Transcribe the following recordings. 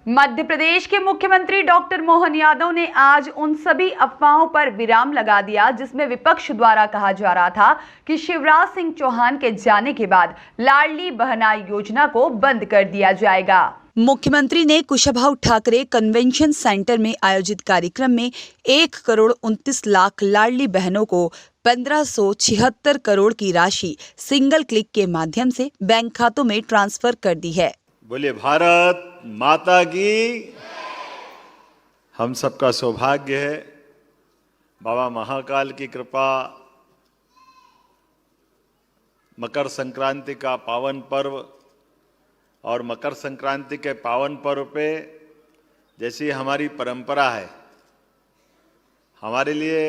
मध्य प्रदेश के मुख्यमंत्री डॉक्टर मोहन यादव ने आज उन सभी अफवाहों पर विराम लगा दिया जिसमें विपक्ष द्वारा कहा जा रहा था कि शिवराज सिंह चौहान के जाने के बाद लाडली बहना योजना को बंद कर दिया जाएगा। मुख्यमंत्री ने कुशाभाऊ ठाकरे कन्वेंशन सेंटर में आयोजित कार्यक्रम में 1,29,00,000 लाडली बहनों को 1576 करोड़ की राशि सिंगल क्लिक के माध्यम से बैंक खातों में ट्रांसफर कर दी है। बोले भारत माता की। हम सबका सौभाग्य है, बाबा महाकाल की कृपा, मकर संक्रांति का पावन पर्व और मकर संक्रांति के पावन पर्व पे जैसी हमारी परंपरा है, हमारे लिए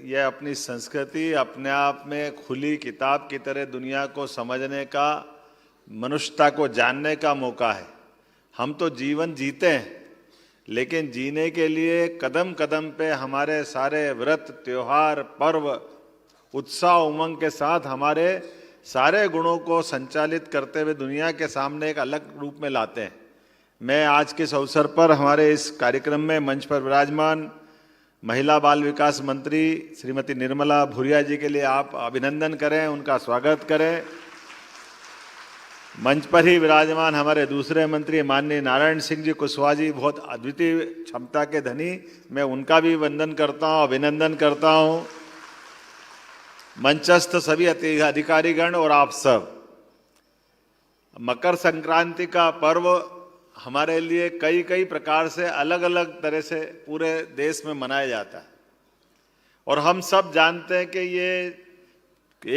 यह अपनी संस्कृति अपने आप में खुली किताब की तरह दुनिया को समझने का, मनुष्यता को जानने का मौका है। हम तो जीवन जीते हैं, लेकिन जीने के लिए कदम कदम पे हमारे सारे व्रत, त्योहार, पर्व उत्साह उमंग के साथ हमारे सारे गुणों को संचालित करते हुए दुनिया के सामने एक अलग रूप में लाते हैं। मैं आज के इस अवसर पर हमारे इस कार्यक्रम में मंच पर विराजमान महिला बाल विकास मंत्री श्रीमती निर्मला भूरिया जी के लिए आप अभिनंदन करें, उनका स्वागत करें। मंच पर ही विराजमान हमारे दूसरे मंत्री माननीय नारायण सिंह जी कुशवाहा जी, बहुत अद्वितीय क्षमता के धनी, मैं उनका भी वंदन करता हूं, अभिनंदन करता हूं। मंचस्थ सभी अधिकारीगण और आप सब, मकर संक्रांति का पर्व हमारे लिए कई प्रकार से अलग अलग तरह से पूरे देश में मनाया जाता है और हम सब जानते हैं कि ये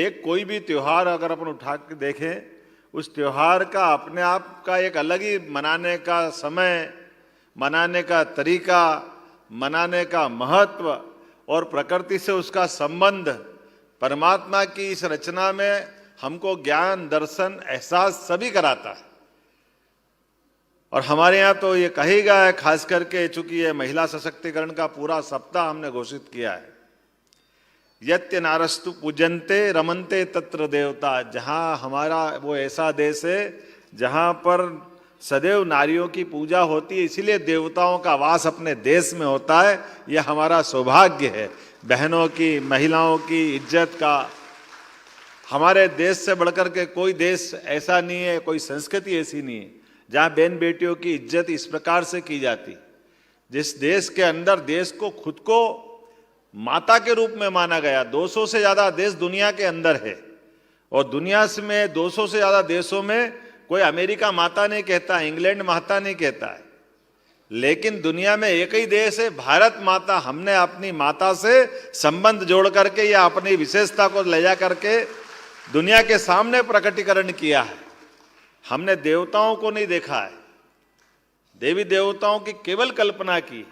एक कोई भी त्योहार अगर अपन उठा के देखें, उस त्योहार का अपने आप का एक अलग ही मनाने का समय, मनाने का तरीका, मनाने का महत्व और प्रकृति से उसका संबंध, परमात्मा की इस रचना में हमको ज्ञान, दर्शन, एहसास सभी कराता है। और हमारे यहाँ तो ये कहेगा है, खास करके चूंकि ये महिला सशक्तिकरण का पूरा सप्ताह हमने घोषित किया है, यत्य नारस्तु पूजन्ते रमन्ते तत्र देवता। जहाँ हमारा वो ऐसा देश है जहाँ पर सदैव नारियों की पूजा होती है, इसीलिए देवताओं का वास अपने देश में होता है। यह हमारा सौभाग्य है। बहनों की, महिलाओं की इज्जत का हमारे देश से बढ़कर के कोई देश ऐसा नहीं है, कोई संस्कृति ऐसी नहीं है जहाँ बहन बेटियों की इज्जत इस प्रकार से की जाती। जिस देश के अंदर देश को खुद को माता के रूप में माना गया, 200 से ज्यादा देश दुनिया के अंदर है और दुनिया में 200 से ज्यादा देशों में कोई अमेरिका माता नहीं कहता, इंग्लैंड माता नहीं कहता है, लेकिन दुनिया में एक ही देश है भारत माता। हमने अपनी माता से संबंध जोड़ करके या अपनी विशेषता को ले जा करके दुनिया के सामने प्रकटीकरण किया है। हमने देवताओं को नहीं देखा है, देवी देवताओं की केवल कल्पना की,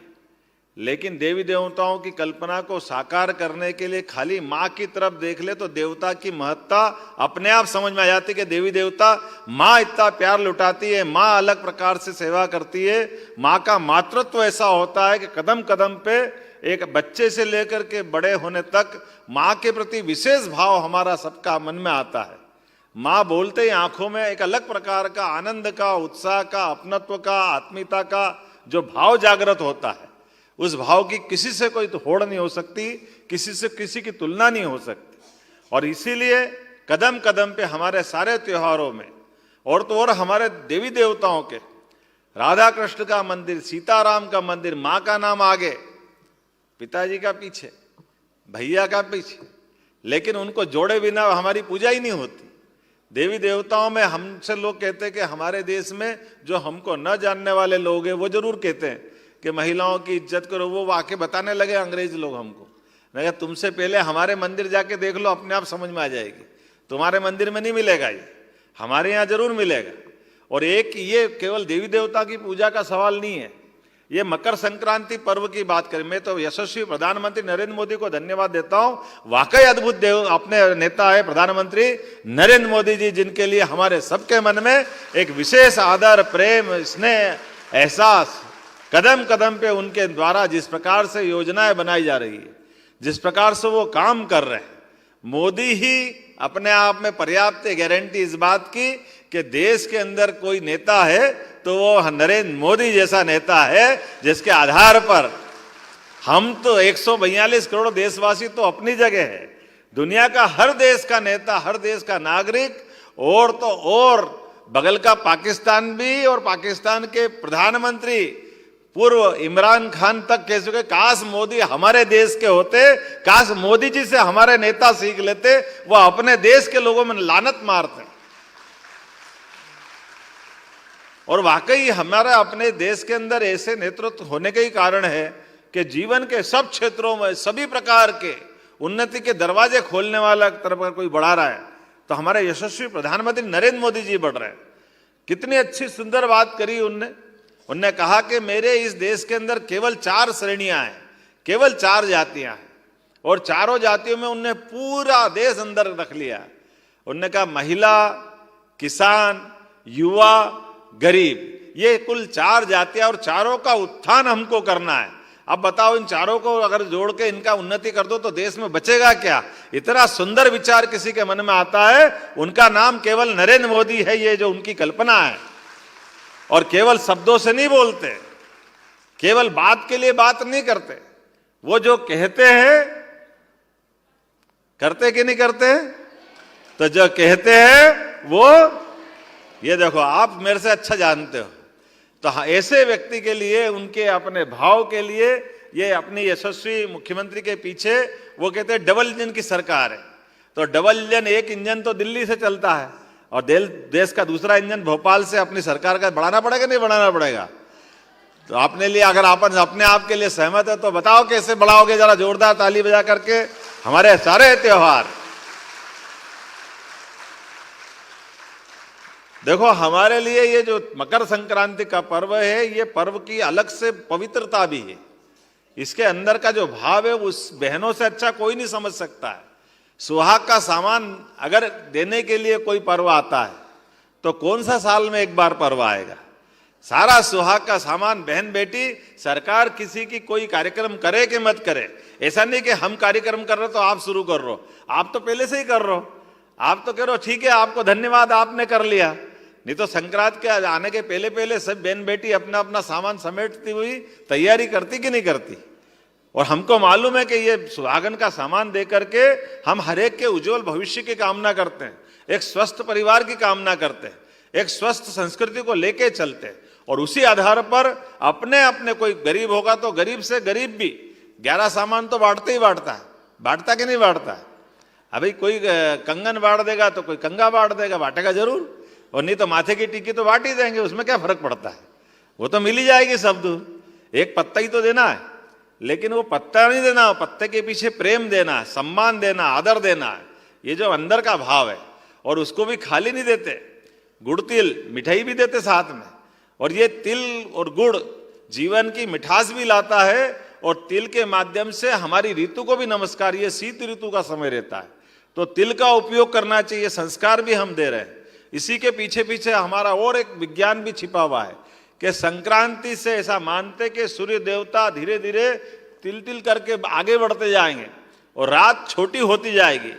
लेकिन देवी देवताओं की कल्पना को साकार करने के लिए खाली माँ की तरफ देख ले तो देवता की महत्ता अपने आप समझ में आ जाती कि देवी देवता, माँ इतना प्यार लुटाती है, माँ अलग प्रकार से सेवा करती है। माँ का मातृत्व ऐसा होता है कि कदम कदम पे एक बच्चे से लेकर के बड़े होने तक माँ के प्रति विशेष भाव हमारा सबका मन में आता है। माँ बोलते ही आंखों में एक अलग प्रकार का आनंद का, उत्साह का, अपनत्व का, आत्मीयता का जो भाव जागृत होता है, उस भाव की किसी से कोई तो होड़ नहीं हो सकती, किसी से किसी की तुलना नहीं हो सकती। और इसीलिए कदम कदम पे हमारे सारे त्योहारों में और तो और हमारे देवी देवताओं के, राधा कृष्ण का मंदिर, सीताराम का मंदिर, माँ का नाम आगे, पिताजी का पीछे, भैया का पीछे, लेकिन उनको जोड़े बिना हमारी पूजा ही नहीं होती। देवी देवताओं में हमसे लोग कहते हैं कि हमारे देश में जो हमको न जानने वाले लोग हैं वो जरूर कहते हैं कि महिलाओं की इज्जत करो। वो आके बताने लगे अंग्रेज लोग हमको, नहीं तुमसे पहले हमारे मंदिर जाके देख लो, अपने आप समझ में आ जाएगी। तुम्हारे मंदिर में नहीं मिलेगा, ये हमारे यहाँ जरूर मिलेगा। और एक ये केवल देवी देवता की पूजा का सवाल नहीं है, ये मकर संक्रांति पर्व की बात करें, मैं तो यशस्वी प्रधानमंत्री नरेंद्र मोदी को धन्यवाद देता हूं। वाकई अद्भुत देव अपने नेता है प्रधानमंत्री नरेंद्र मोदी जी, जिनके लिए हमारे सबके मन में एक विशेष आदर, प्रेम, स्नेह, एहसास, कदम कदम पे उनके द्वारा जिस प्रकार से योजनाएं बनाई जा रही है, जिस प्रकार से वो काम कर रहे हैं, मोदी ही अपने आप में पर्याप्त गारंटी इस बात की कि देश के अंदर कोई नेता है तो वो नरेंद्र मोदी जैसा नेता है, जिसके आधार पर हम तो 142 करोड़ देशवासी तो अपनी जगह है, दुनिया का हर देश का नेता, हर देश का नागरिक, और तो और बगल का पाकिस्तान भी, और पाकिस्तान के प्रधानमंत्री पूर्व इमरान खान तक कह चुके काश मोदी हमारे देश के होते, काश मोदी जी से हमारे नेता सीख लेते, वो अपने देश के लोगों में लानत मारते। और वाकई हमारा अपने देश के अंदर ऐसे नेतृत्व होने के ही कारण है कि जीवन के सब क्षेत्रों में सभी प्रकार के उन्नति के दरवाजे खोलने वाला तरफ अगर कोई बढ़ा रहा है तो हमारे यशस्वी प्रधानमंत्री नरेंद्र मोदी जी बढ़ रहे हैं। कितनी अच्छी सुंदर बात करी उनने कहा कि मेरे इस देश के अंदर केवल 4 श्रेणियां हैं, केवल 4 जातियां हैं, और चारों जातियों में उनने पूरा देश अंदर रख लिया। उनने कहा महिला, किसान, युवा, गरीब, ये कुल 4 जातियां, और चारों का उत्थान हमको करना है। अब बताओ, इन चारों को अगर जोड़ के इनका उन्नति कर दो तो देश में बचेगा क्या? इतना सुंदर विचार किसी के मन में आता है, उनका नाम केवल नरेंद्र मोदी है, ये जो उनकी कल्पना है। और केवल शब्दों से नहीं बोलते, केवल बात के लिए बात नहीं करते, वो जो कहते हैं करते कि नहीं करते? तो जो कहते हैं वो, ये देखो आप मेरे से अच्छा जानते हो, तो ऐसे व्यक्ति के लिए, उनके अपने भाव के लिए, ये अपनी यशस्वी मुख्यमंत्री के पीछे वो कहते हैं डबल इंजन की सरकार है। तो डबल इंजन, एक इंजन तो दिल्ली से चलता है और देश का दूसरा इंजन भोपाल से अपनी सरकार का बढ़ाना पड़ेगा, नहीं बढ़ाना पड़ेगा? तो अपने लिए अगर आप अपने आप के लिए सहमत है तो बताओ कैसे बढ़ाओगे, जरा जोरदार ताली बजा करके हमारे सारे त्योहार। देखो हमारे लिए ये जो मकर संक्रांति का पर्व है, ये पर्व की अलग से पवित्रता भी है। इसके अंदर का जो भाव है उस बहनों से अच्छा कोई नहीं समझ सकता है। सुहाग का सामान अगर देने के लिए कोई पर्व आता है तो कौन सा साल में एक बार पर्व आएगा? सारा सुहाग का सामान बहन बेटी, सरकार किसी की कोई कार्यक्रम करे कि मत करे, ऐसा नहीं कि हम कार्यक्रम कर रहे तो आप शुरू कर रहे हो, आप तो पहले से ही कर रहे हो, आप तो कह रहे हो ठीक है आपको धन्यवाद आपने कर लिया। नहीं तो संक्रांत के आने के पहले पहले सब बहन बेटी अपना अपना सामान समेटती हुई तैयारी करती कि नहीं करती? और हमको मालूम है कि ये सुहागन का सामान दे करके हम हरेक के उज्जवल भविष्य की कामना करते हैं, एक स्वस्थ परिवार की कामना करते हैं, एक स्वस्थ संस्कृति को लेके चलते हैं। और उसी आधार पर अपने अपने, कोई गरीब होगा तो गरीब से गरीब भी 11 सामान तो बांटते ही बांटता है, बांटता कि नहीं बांटता है? अभी कोई कंगन बांट देगा तो कोई कंगा बांट देगा, बांटेगा जरूर, और नहीं तो माथे की टिक्की तो बांट ही देंगे, उसमें क्या फर्क पड़ता है? वो तो मिल ही जाएगी सब दूर। एक पत्ता ही तो देना है, लेकिन वो पत्ता नहीं देना, पत्ते के पीछे प्रेम देना, सम्मान देना, आदर देना है, ये जो अंदर का भाव है। और उसको भी खाली नहीं देते, गुड़ तिल मिठाई भी देते साथ में। और ये तिल और गुड़ जीवन की मिठास भी लाता है, और तिल के माध्यम से हमारी ऋतु को भी नमस्कार, ये शीत ऋतु का समय रहता है तो तिल का उपयोग करना चाहिए, संस्कार भी हम दे रहे हैं। इसी के पीछे पीछे हमारा और एक विज्ञान भी छिपा हुआ है कि संक्रांति से ऐसा मानते कि सूर्य देवता धीरे धीरे तिल तिल करके आगे बढ़ते जाएंगे और रात छोटी होती जाएगी,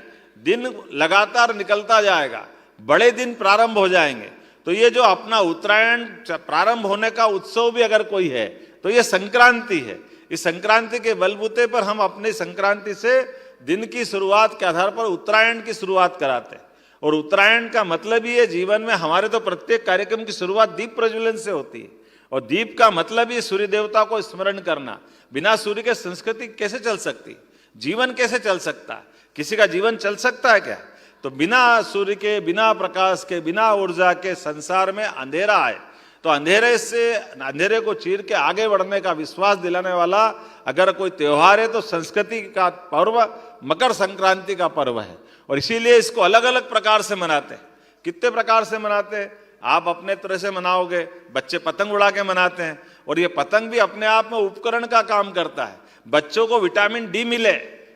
दिन लगातार निकलता जाएगा, बड़े दिन प्रारंभ हो जाएंगे। तो ये जो अपना उत्तरायण प्रारंभ होने का उत्सव भी अगर कोई है तो ये संक्रांति है। इस संक्रांति के बलबूते पर हम अपनी संक्रांति से दिन की शुरुआत के आधार पर उत्तरायण की शुरुआत कराते हैं। और उत्तरायण का मतलब ही है, जीवन में हमारे तो प्रत्येक कार्यक्रम की शुरुआत दीप प्रज्वलन से होती है, और दीप का मतलब ही सूर्य देवता को स्मरण करना। बिना सूर्य के संस्कृति कैसे चल सकती, जीवन कैसे चल सकता है? किसी का जीवन चल सकता है क्या? तो बिना सूर्य के, बिना प्रकाश के, बिना ऊर्जा के संसार में अंधेरा है। तो अंधेरे से, अंधेरे को चीर के आगे बढ़ने का विश्वास दिलाने वाला अगर कोई त्योहार है तो संस्कृति का पर्व मकर संक्रांति का पर्व है। और इसीलिए इसको अलग अलग प्रकार से मनाते हैं। कितने प्रकार से मनाते हैं? आप अपने तरह से मनाओगे, बच्चे पतंग उड़ा के मनाते हैं, और ये पतंग भी अपने आप में उपकरण का काम करता है। बच्चों को विटामिन डी मिले,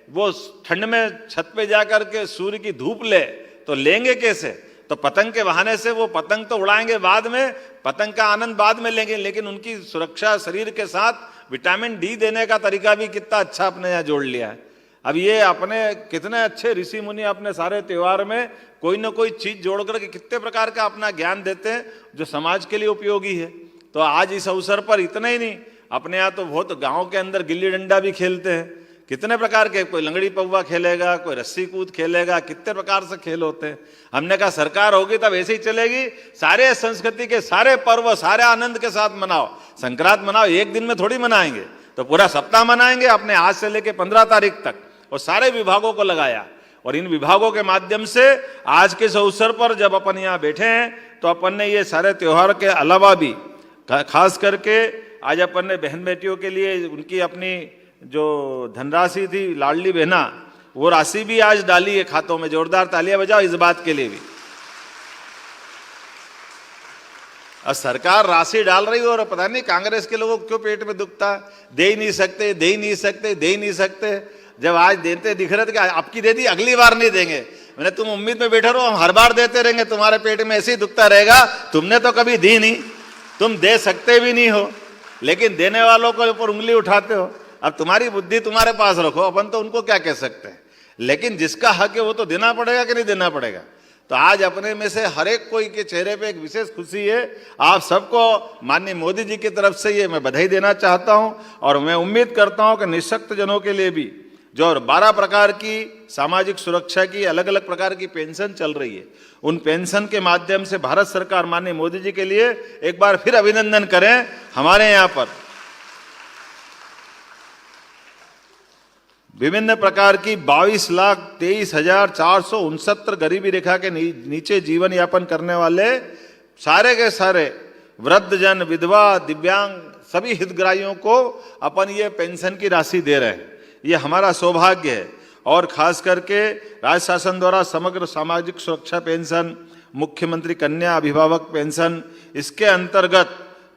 वो ठंड में छत पे जाकर के सूर्य की धूप ले, तो लेंगे कैसे? तो पतंग के बहाने से वो पतंग तो उड़ाएंगे बाद में, पतंग का आनंद बाद में लेंगे, लेकिन उनकी सुरक्षा शरीर के साथ विटामिन डी देने का तरीका भी कितना अच्छा अपने यहाँ जोड़ लिया है। अब ये अपने कितने अच्छे ऋषि मुनि अपने सारे त्योहार में कोई ना कोई चीज जोड़ करके कितने प्रकार का अपना ज्ञान देते हैं जो समाज के लिए उपयोगी है। तो आज इस अवसर पर इतना ही नहीं, अपने यहाँ तो बहुत गांव के अंदर गिल्ली डंडा भी खेलते हैं, कितने प्रकार के, कोई लंगड़ी पौवा खेलेगा, कोई रस्सी कूद खेलेगा, कितने प्रकार से खेल होते हैं। हमने कहा सरकार होगी तब ऐसे ही चलेगी, सारे संस्कृति के सारे पर्व सारे आनंद के साथ मनाओ। संक्रांत मनाओ, एक दिन में थोड़ी मनाएंगे, तो पूरा सप्ताह मनाएंगे अपने आज से लेके 15 तारीख तक, और सारे विभागों को लगाया। और इन विभागों के माध्यम से आज के इस अवसर पर जब अपन यहाँ बैठे हैं तो अपन ने ये सारे त्योहार के अलावा भी खास करके आज अपन ने बहन बेटियों के लिए उनकी अपनी जो धनराशि थी लाडली बहना, वो राशि भी आज डाली है खातों में। जोरदार तालियां बजाओ इस बात के लिए भी। अब सरकार राशि डाल रही है और पता नहीं कांग्रेस के लोगों को क्यों पेट में दुखता है, दे ही नहीं सकते, दे ही नहीं सकते, दे ही नहीं सकते। जब आज देते दिख रहे थे कि आपकी दे दी, अगली बार नहीं देंगे। मैंने तुम उम्मीद में बैठे रहो, हम हर बार देते रहेंगे, तुम्हारे पेट में ऐसे ही दुखता रहेगा। तुमने तो कभी दी नहीं, तुम दे सकते भी नहीं हो, लेकिन देने वालों के ऊपर उंगली उठाते हो। अब तुम्हारी बुद्धि तुम्हारे पास रखो, अपन तो उनको क्या कह सकते हैं, लेकिन जिसका हक है वो तो देना पड़ेगा कि नहीं देना पड़ेगा। तो आज अपने में से हर एक कोई के चेहरे पे एक विशेष खुशी है। आप सबको माननीय मोदी जी की तरफ से ये मैं बधाई देना चाहता हूं, और मैं उम्मीद करता हूं कि निःशक्त जनों के लिए भी जो 12 प्रकार की सामाजिक सुरक्षा की अलग अलग प्रकार की पेंशन चल रही है, उन पेंशन के माध्यम से भारत सरकार माननीय मोदी जी के लिए एक बार फिर अभिनंदन करें। हमारे यहाँ पर विभिन्न प्रकार की 22,23,469 गरीबी रेखा के नीचे जीवन यापन करने वाले सारे के सारे वृद्धजन, विधवा, दिव्यांग सभी हितग्राहियों को अपन ये पेंशन की राशि दे रहे हैं। ये हमारा सौभाग्य है। और खास करके राज्य शासन द्वारा समग्र सामाजिक सुरक्षा पेंशन, मुख्यमंत्री कन्या अभिभावक पेंशन, इसके अंतर्गत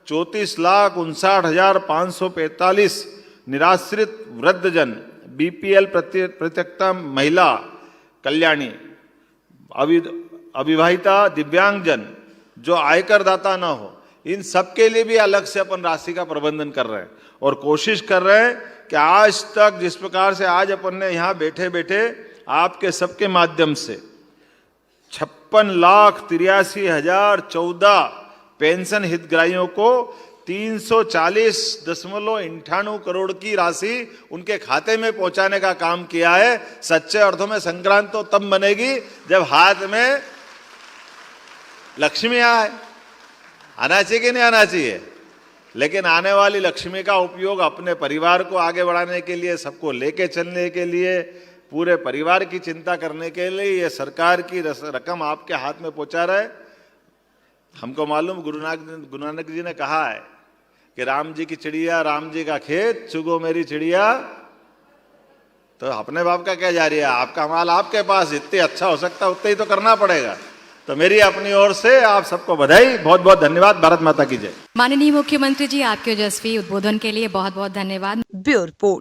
34,59,545 निराश्रित वृद्धजन, बीपीएल प्रत्यक्ता महिला कल्याणी, अविवाहिता, दिव्यांगजन जो आयकर दाता ना हो, इन सबके लिए भी अलग से अपन राशि का प्रबंधन कर रहे हैं। और कोशिश कर रहे हैं कि आज तक जिस प्रकार से आज अपन ने यहाँ बैठे बैठे आपके सबके माध्यम से 56,83,014 पेंशन हितग्राहियों को 340.98 करोड़ की राशि उनके खाते में पहुंचाने का काम किया है। सच्चे अर्थों में संक्रांत तो तब बनेगी जब हाथ में लक्ष्मी आए। आना चाहिए कि नहीं आना चाहिए, लेकिन आने वाली लक्ष्मी का उपयोग अपने परिवार को आगे बढ़ाने के लिए, सबको लेके चलने के लिए, पूरे परिवार की चिंता करने के लिए ये सरकार की रकम आपके हाथ में पहुंचा रहा है। हमको मालूम गुरु नानक जी ने कहा है कि राम जी की चिड़िया, राम जी का खेत, चुगो मेरी चिड़िया। तो अपने बाप का क्या जा रही है, आपका माल आपके पास, जितने अच्छा हो सकता है उतना ही तो करना पड़ेगा। तो मेरी अपनी ओर से आप सबको बधाई, बहुत बहुत धन्यवाद। भारत माता की जय। माननीय मुख्यमंत्री जी, आपके ओजस्वी उद्बोधन के लिए बहुत बहुत धन्यवाद। Bureau report.